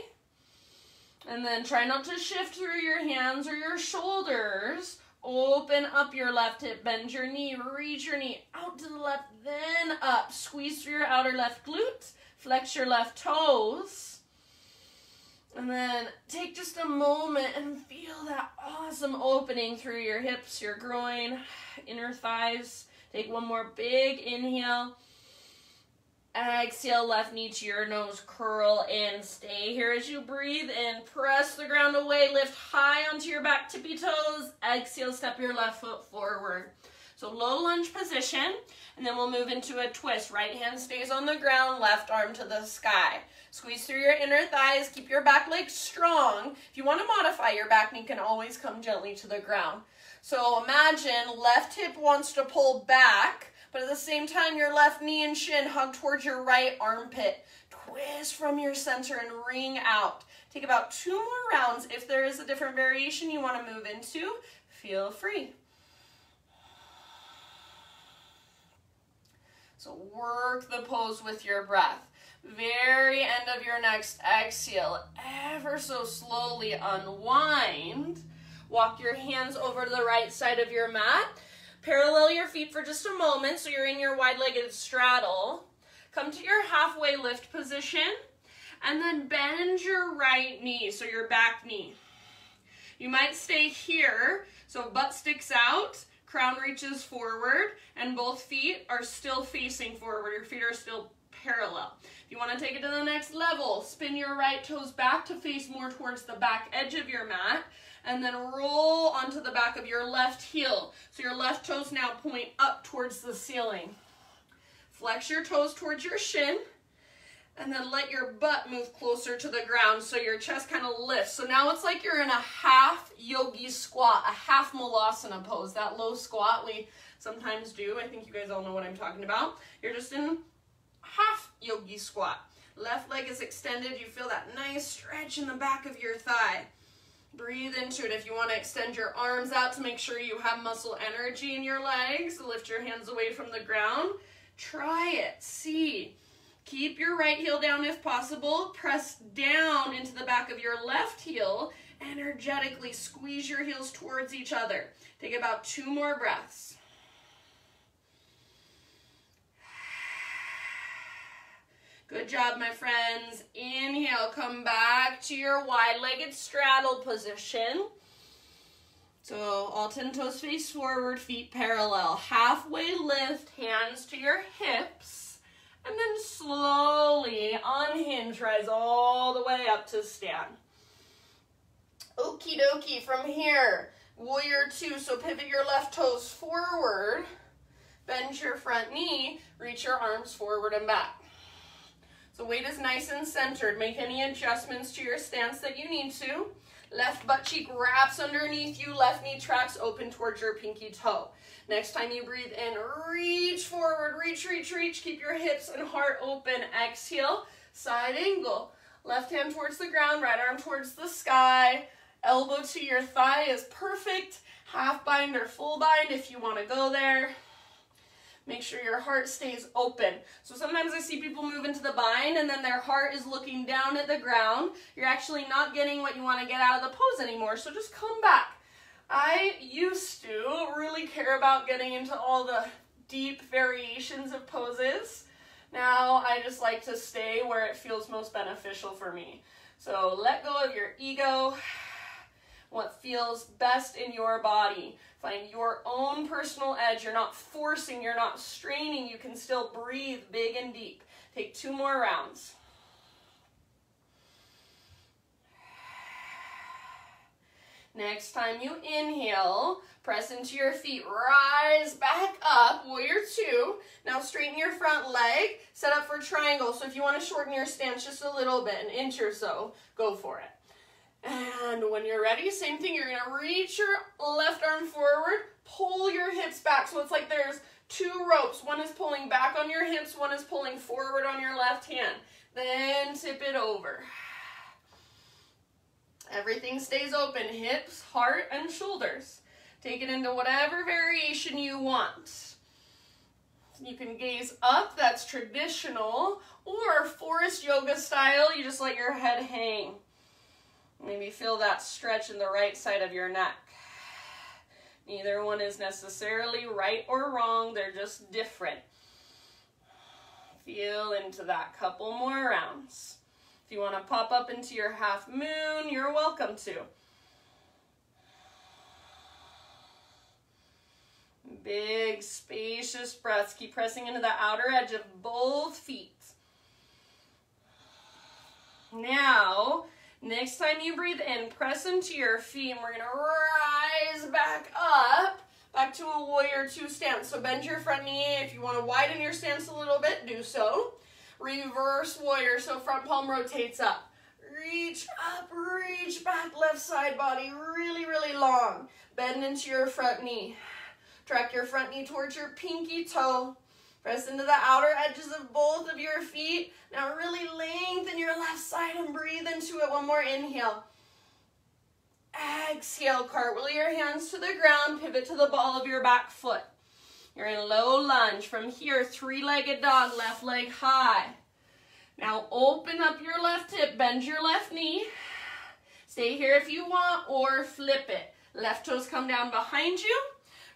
And then try not to shift through your hands or your shoulders. Open up your left hip, bend your knee, reach your knee out to the left, then up. Squeeze through your outer left glute, flex your left toes. And then take just a moment and feel that awesome opening through your hips, your groin, inner thighs. Take one more big inhale. Exhale, left knee to your nose, curl in. Stay here as you breathe in. Press the ground away, lift high onto your back tippy toes. Exhale, step your left foot forward. So low lunge position, and then we'll move into a twist. Right hand stays on the ground, left arm to the sky. Squeeze through your inner thighs, keep your back leg strong. If you want to modify your back knee, can always come gently to the ground. So imagine left hip wants to pull back, but at the same time your left knee and shin hug towards your right armpit. Twist from your center and ring out. Take about 2 more rounds. If there is a different variation you want to move into, feel free. So work the pose with your breath. Very end of your next exhale, ever so slowly unwind. Walk your hands over to the right side of your mat. Parallel your feet for just a moment so you're in your wide-legged straddle. Come to your halfway lift position and then bend your right knee, so your back knee. You might stay here, so butt sticks out, crown reaches forward, and both feet are still facing forward. Your feet are still parallel. If you want to take it to the next level, spin your right toes back to face more towards the back edge of your mat, and then roll onto the back of your left heel. So your left toes now point up towards the ceiling. Flex your toes towards your shin, and then let your butt move closer to the ground so your chest kind of lifts. So now it's like you're in a half yogi squat, a half malasana pose, that low squat we sometimes do. I think you guys all know what I'm talking about. You're just in half yogi squat. Left leg is extended. You feel that nice stretch in the back of your thigh. Breathe into it. If you want to extend your arms out to make sure you have muscle energy in your legs, lift your hands away from the ground. Try it. See. Keep your right heel down if possible. Press down into the back of your left heel. Energetically squeeze your heels towards each other. Take about 2 more breaths. Good job, my friends. Inhale, come back to your wide-legged straddle position. So all 10 toes face forward, feet parallel. Halfway lift, hands to your hips. And then slowly unhinge, rise all the way up to stand. Okie dokie, from here, warrior 2. So pivot your left toes forward, bend your front knee, reach your arms forward and back. So weight is nice and centered. Make any adjustments to your stance that you need to. Left butt cheek wraps underneath you. Left knee tracks open towards your pinky toe. Next time you breathe in, reach forward. Reach, reach, reach. Keep your hips and heart open. Exhale, side angle. Left hand towards the ground, right arm towards the sky. Elbow to your thigh is perfect. Half bind or full bind if you want to go there. Make sure your heart stays open. So sometimes I see people move into the bind and then their heart is looking down at the ground. You're actually not getting what you want to get out of the pose anymore, so just come back. I used to really care about getting into all the deep variations of poses. Now I just like to stay where it feels most beneficial for me. So let go of your ego, what feels best in your body. Find your own personal edge. You're not forcing, you're not straining. You can still breathe big and deep. Take 2 more rounds. Next time you inhale, press into your feet, rise back up, warrior 2. Now straighten your front leg, set up for triangle. So if you want to shorten your stance just a little bit, an inch or so, go for it. And when you're ready, same thing, you're going to reach your left arm forward, pull your hips back. So it's like there's 2 ropes. One is pulling back on your hips, one is pulling forward on your left hand. Then tip it over. Everything stays open, hips, heart, and shoulders. Take it into whatever variation you want. You can gaze up, that's traditional, or forest yoga style, you just let your head hang. Maybe feel that stretch in the right side of your neck. Neither one is necessarily right or wrong, they're just different. Feel into that, couple more rounds. If you want to pop up into your half moon, you're welcome to. Big, spacious breaths. Keep pressing into the outer edge of both feet. Now, next time you breathe in, press into your feet, and we're going to rise back up. Back to a warrior two stance. So bend your front knee. If you want to widen your stance a little bit, do so. Reverse warrior. So front palm rotates up. Reach up, reach back, left side body, really, really long. Bend into your front knee. Track your front knee towards your pinky toe. Press into the outer edges of both of your feet. Now really lengthen your left side and breathe into it. One more inhale. Exhale, cartwheel your hands to the ground, pivot to the ball of your back foot. You're in low lunge. From here, three-legged dog, left leg high. Now open up your left hip, bend your left knee. Stay here if you want, or flip it. Left toes come down behind you.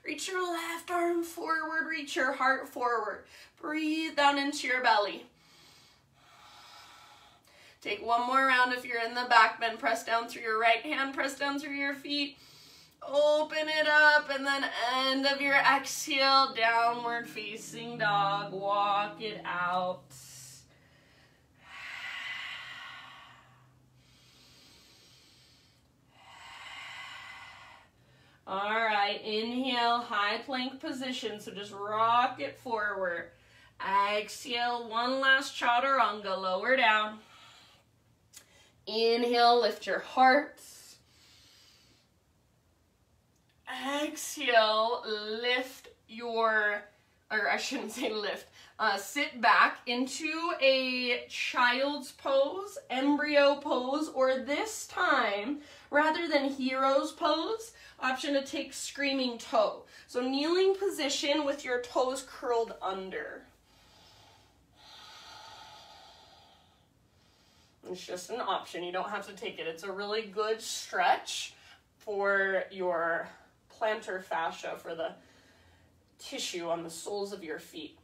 Reach your left arm forward, reach your heart forward. Breathe down into your belly. Take one more round if you're in the back bend. Press down through your right hand, press down through your feet. Open it up, and then end of your exhale, downward facing dog. Walk it out. All right, inhale, high plank position, so just rock it forward. Exhale, one last chaturanga, lower down. Inhale, lift your heart. Exhale, lift your, or I shouldn't say lift, sit back into a child's pose, embryo pose, or this time, rather than hero's pose, option to take screaming toe. So kneeling position with your toes curled under. It's just an option. You don't have to take it. It's a really good stretch for your plantar fascia, for the tissue on the soles of your feet.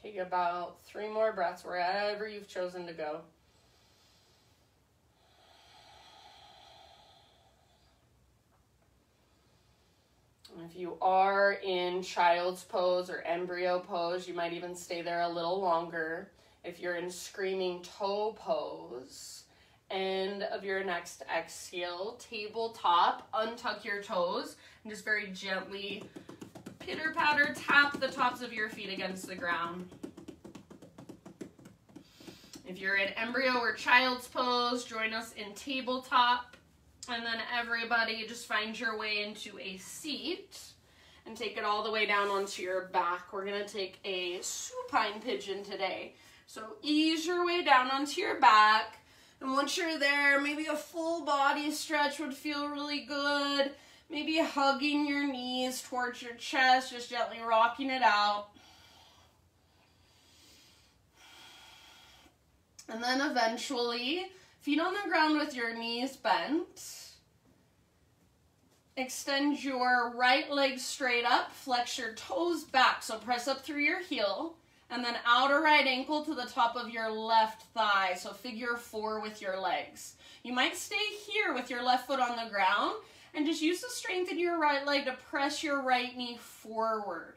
Take about 3 more breaths wherever you've chosen to go. If you are in child's pose or embryo pose, you might even stay there a little longer. If you're in screaming toe pose, end of your next exhale, tabletop, untuck your toes, and just very gently pitter-patter tap the tops of your feet against the ground. If you're in embryo or child's pose, join us in tabletop. And then everybody just find your way into a seat and take it all the way down onto your back. We're going to take a supine pigeon today. So ease your way down onto your back. And once you're there, maybe a full body stretch would feel really good. Maybe hugging your knees towards your chest, just gently rocking it out. And then eventually, feet on the ground with your knees bent. Extend your right leg straight up, flex your toes back, so press up through your heel, and then outer right ankle to the top of your left thigh, so figure 4 with your legs. You might stay here with your left foot on the ground, and just use the strength in your right leg to press your right knee forward,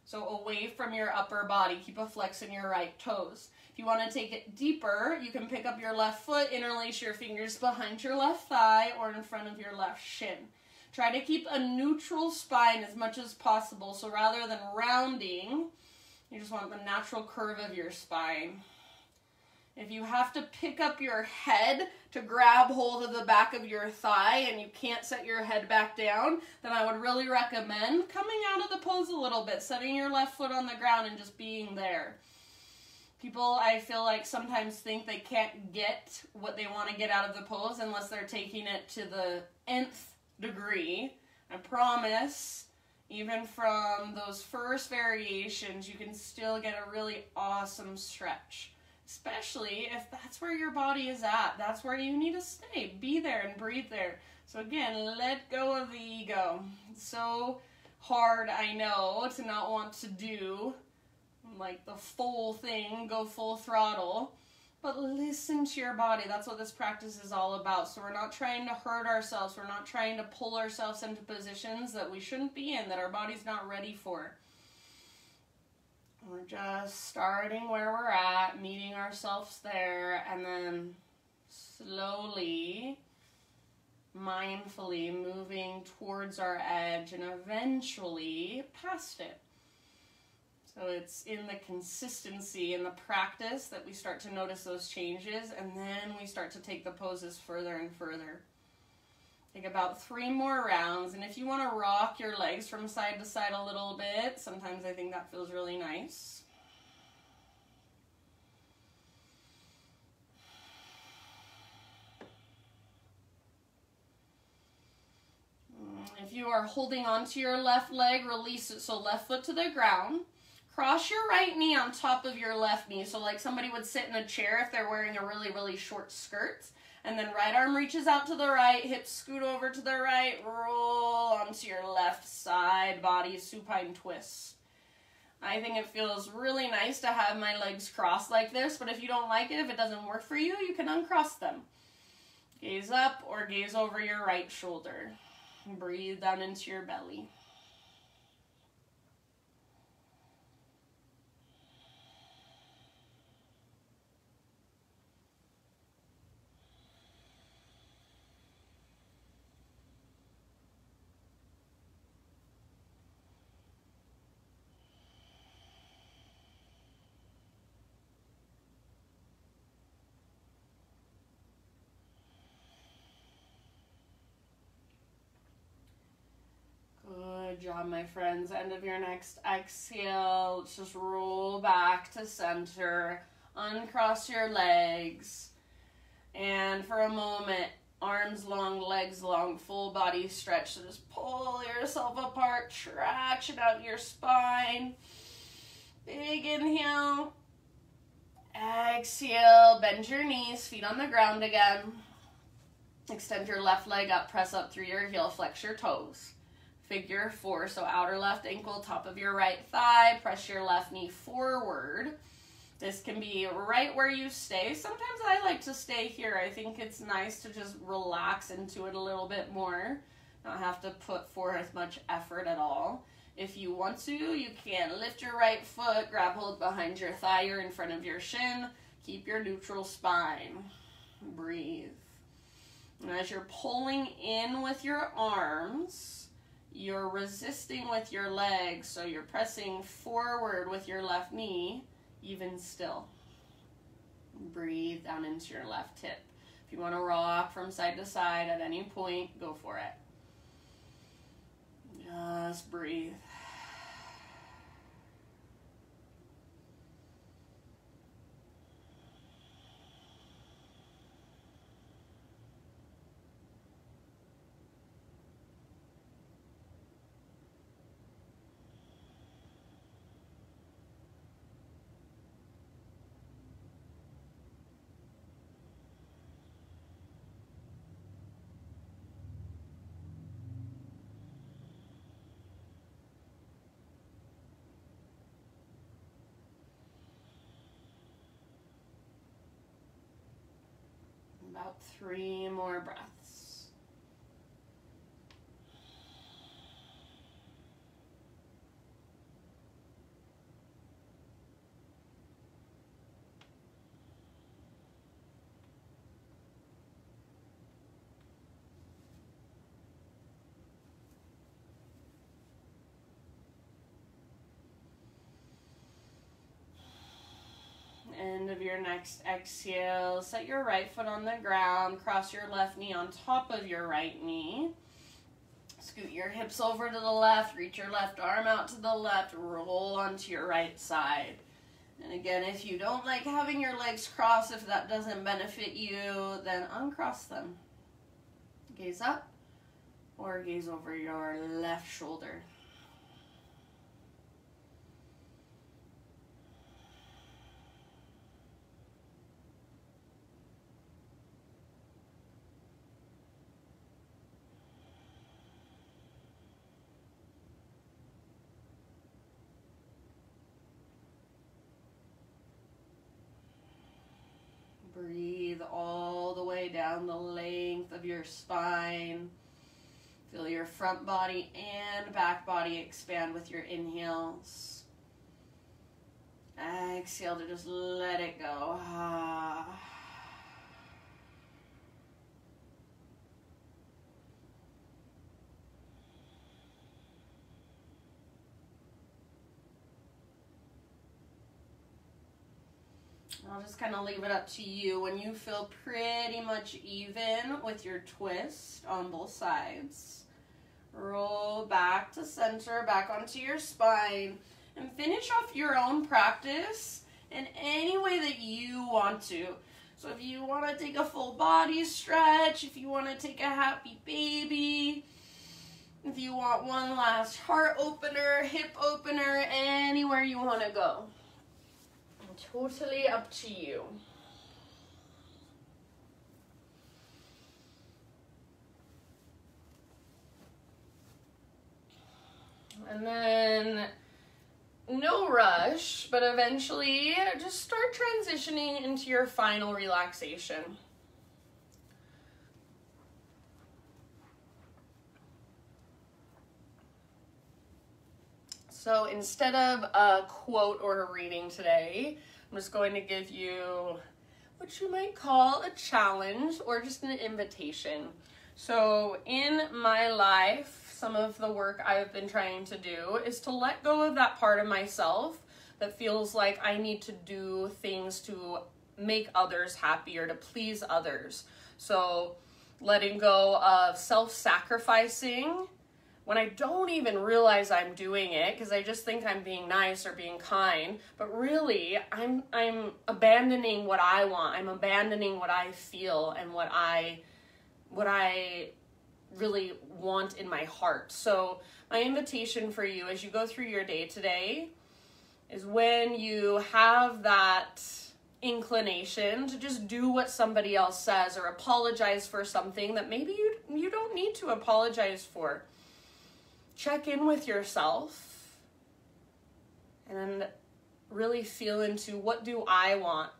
so away from your upper body. Keep a flex in your right toes. If you want to take it deeper, you can pick up your left foot, interlace your fingers behind your left thigh or in front of your left shin. Try to keep a neutral spine as much as possible, so rather than rounding, you just want the natural curve of your spine. If you have to pick up your head to grab hold of the back of your thigh and you can't set your head back down, then I would really recommend coming out of the pose a little bit, setting your left foot on the ground and just being there. People, I feel like, sometimes think they can't get what they want to get out of the pose unless they're taking it to the nth degree. I promise, even from those first variations, you can still get a really awesome stretch. Especially if that's where your body is at. That's where you need to stay. Be there and breathe there. So again, let go of the ego. It's so hard, I know, to not want to do like the full thing, go full throttle. but listen to your body. That's what this practice is all about. So we're not trying to hurt ourselves. We're not trying to pull ourselves into positions that we shouldn't be in, that our body's not ready for. We're just starting where we're at, meeting ourselves there, and then slowly, mindfully moving towards our edge and eventually past it. So it's in the consistency, in the practice, that we start to notice those changes, and then we start to take the poses further and further. Take about 3 more rounds, and if you want to rock your legs from side to side a little bit, sometimes I think that feels really nice. If you are holding onto your left leg, release it. So left foot to the ground. Cross your right knee on top of your left knee. So like somebody would sit in a chair if they're wearing a really, really short skirt. And then right arm reaches out to the right, hips scoot over to the right, roll onto your left side, body supine twist. I think it feels really nice to have my legs crossed like this, but if you don't like it, if it doesn't work for you, you can uncross them. Gaze up or gaze over your right shoulder. Breathe down into your belly. Good job, my friends. End of your next exhale. Let's just roll back to center. Uncross your legs. And for a moment, arms long, legs long, full body stretch. So just pull yourself apart. Traction out your spine. Big inhale. Exhale. Bend your knees. Feet on the ground again. Extend your left leg up. Press up through your heel. Flex your toes. Figure 4, so outer left ankle, top of your right thigh, press your left knee forward. This can be right where you stay. Sometimes I like to stay here. I think it's nice to just relax into it a little bit more, not have to put forth much effort at all. If you want to, you can lift your right foot, grab hold behind your thigh or in front of your shin, keep your neutral spine. Breathe. And as you're pulling in with your arms, you're resisting with your legs, so you're pressing forward with your left knee, even still. Breathe down into your left hip. If you want to rock from side to side at any point, go for it. Just breathe. About 3 more breaths. End of your next exhale, set your right foot on the ground, cross your left knee on top of your right knee. Scoot your hips over to the left, reach your left arm out to the left, roll onto your right side. And again, if you don't like having your legs crossed, if that doesn't benefit you, then uncross them. Gaze up or gaze over your left shoulder. Breathe all the way down the length of your spine. Feel your front body and back body expand with your inhales. Exhale to just let it go. I'll just kind of leave it up to you. When you feel pretty much even with your twist on both sides, roll back to center, back onto your spine, and finish off your own practice in any way that you want to. So if you want to take a full body stretch, if you want to take a happy baby, if you want one last heart opener, hip opener, anywhere you want to go. Totally up to you. And then no rush, but eventually just start transitioning into your final relaxation. So instead of a quote or a reading today, I'm just going to give you what you might call a challenge or just an invitation. So in my life, some of the work I've been trying to do is to let go of that part of myself that feels like I need to do things to make others happy or to please others. So letting go of self-sacrificing when I don't even realize I'm doing it because I just think I'm being nice or being kind, but really I'm abandoning what I want. I'm abandoning what I feel and what I really want in my heart. So my invitation for you as you go through your day today is when you have that inclination to just do what somebody else says or apologize for something that maybe you don't need to apologize for. Check in with yourself and really feel into what do I want?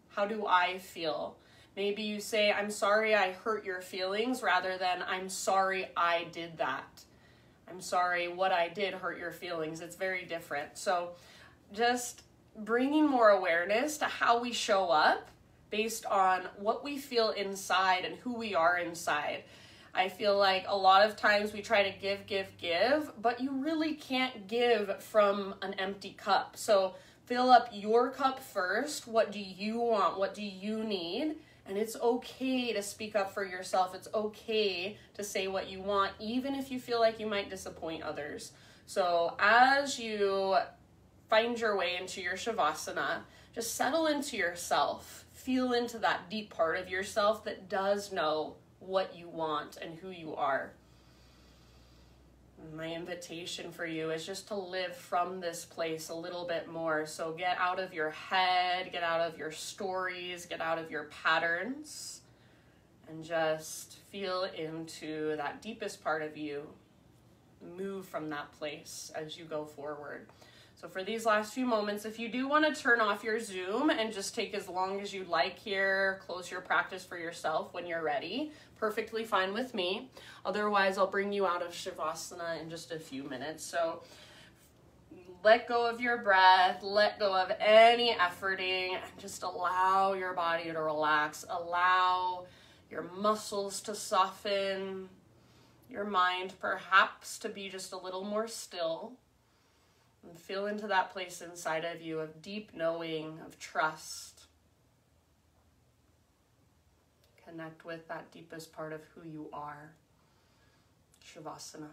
How do I feel? Maybe you say, I'm sorry I hurt your feelings rather than I'm sorry I did that. I'm sorry what I did hurt your feelings. It's very different. So just bringing more awareness to how we show up based on what we feel inside and who we are inside. I feel like a lot of times we try to give, but you really can't give from an empty cup. So fill up your cup first. What do you want? What do you need? And it's okay to speak up for yourself. It's okay to say what you want, even if you feel like you might disappoint others. So as you find your way into your Shavasana, just settle into yourself. Feel into that deep part of yourself that does know what you want and who you are. My invitation for you is just to live from this place a little bit more. So get out of your head, get out of your stories, get out of your patterns, and just feel into that deepest part of you. Move from that place as you go forward. So for these last few moments, if you do want to turn off your Zoom and just take as long as you'd like here, close your practice for yourself when you're ready, perfectly fine with me. Otherwise, I'll bring you out of Shavasana in just a few minutes. So let go of your breath, let go of any efforting, and just allow your body to relax. Allow your muscles to soften, your mind perhaps to be just a little more still. And feel into that place inside of you of deep knowing, of trust. Connect with that deepest part of who you are. Shavasana.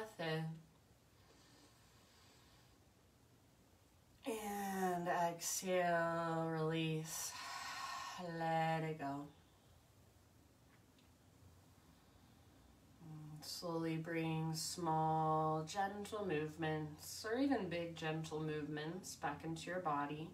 breath in. And exhale, release. Let it go. Slowly bring small, gentle movements, or even big, gentle movements back into your body.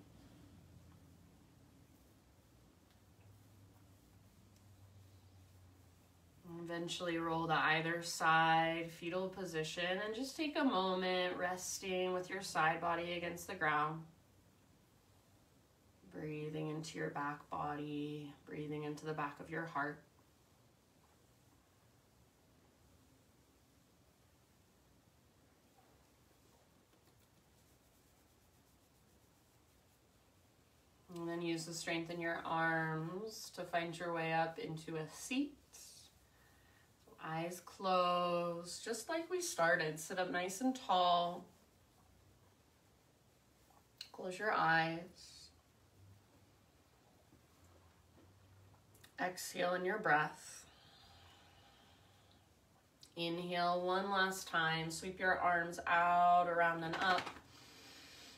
Eventually roll to either side, fetal position, and just take a moment resting with your side body against the ground. Breathing into your back body, breathing into the back of your heart. And then use the strength in your arms to find your way up into a seat. Eyes closed, just like we started. Sit up nice and tall. Close your eyes. Exhale in your breath. Inhale one last time. Sweep your arms out, around, and up.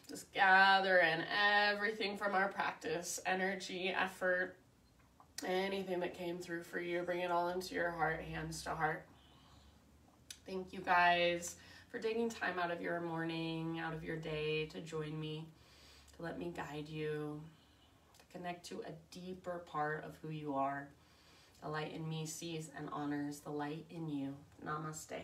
Just gather in everything from our practice, energy, effort, anything that came through for you. Bring it all into your heart, hands to heart. Thank you guys for taking time out of your morning, out of your day to join me, to let me guide you, to connect to a deeper part of who you are. The light in me sees and honors the light in you. Namaste.